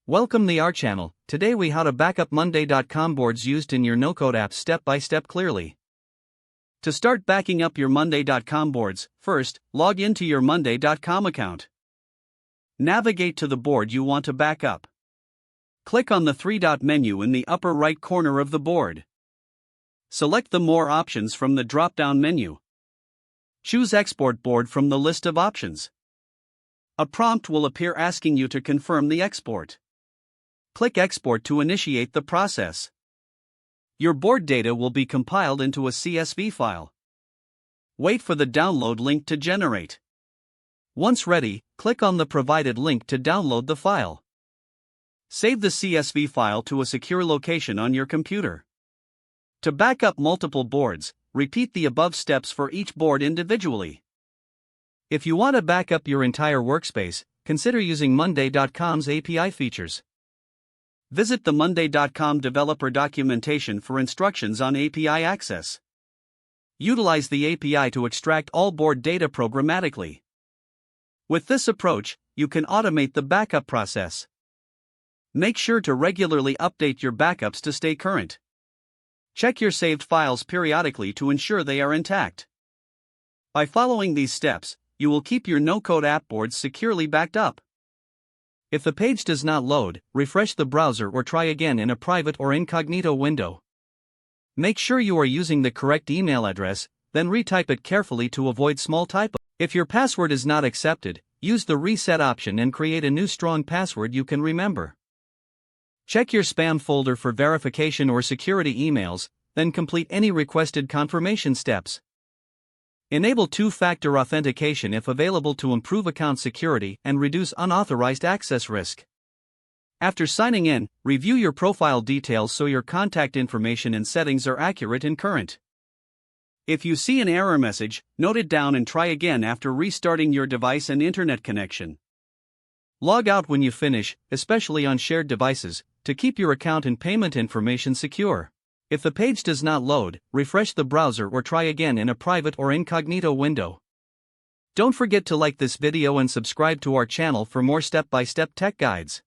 Welcome to our channel. Today we how to backup Monday.com boards used in your no-code apps step by step clearly. To start backing up your Monday.com boards, first, log into your Monday.com account. Navigate to the board you want to back up. Click on the three-dot menu in the upper right corner of the board. Select the More options from the drop-down menu. Choose Export Board from the list of options. A prompt will appear asking you to confirm the export. Click Export to initiate the process. Your board data will be compiled into a CSV file. Wait for the download link to generate. Once ready, click on the provided link to download the file. Save the CSV file to a secure location on your computer. To back up multiple boards, repeat the above steps for each board individually. If you want to back up your entire workspace, consider using Monday.com's API features. Visit the Monday.com developer documentation for instructions on API access. Utilize the API to extract all board data programmatically. With this approach, you can automate the backup process. Make sure to regularly update your backups to stay current. Check your saved files periodically to ensure they are intact. By following these steps, you will keep your no-code app boards securely backed up. If the page does not load, refresh the browser or try again in a private or incognito window. Make sure you are using the correct email address, then retype it carefully to avoid small typos. If your password is not accepted, use the reset option and create a new strong password you can remember. Check your spam folder for verification or security emails, then complete any requested confirmation steps. Enable two-factor authentication if available to improve account security and reduce unauthorized access risk. After signing in, review your profile details so your contact information and settings are accurate and current. If you see an error message, note it down and try again after restarting your device and internet connection. Log out when you finish, especially on shared devices, to keep your account and payment information secure. If the page does not load, refresh the browser or try again in a private or incognito window. Don't forget to like this video and subscribe to our channel for more step-by-step tech guides.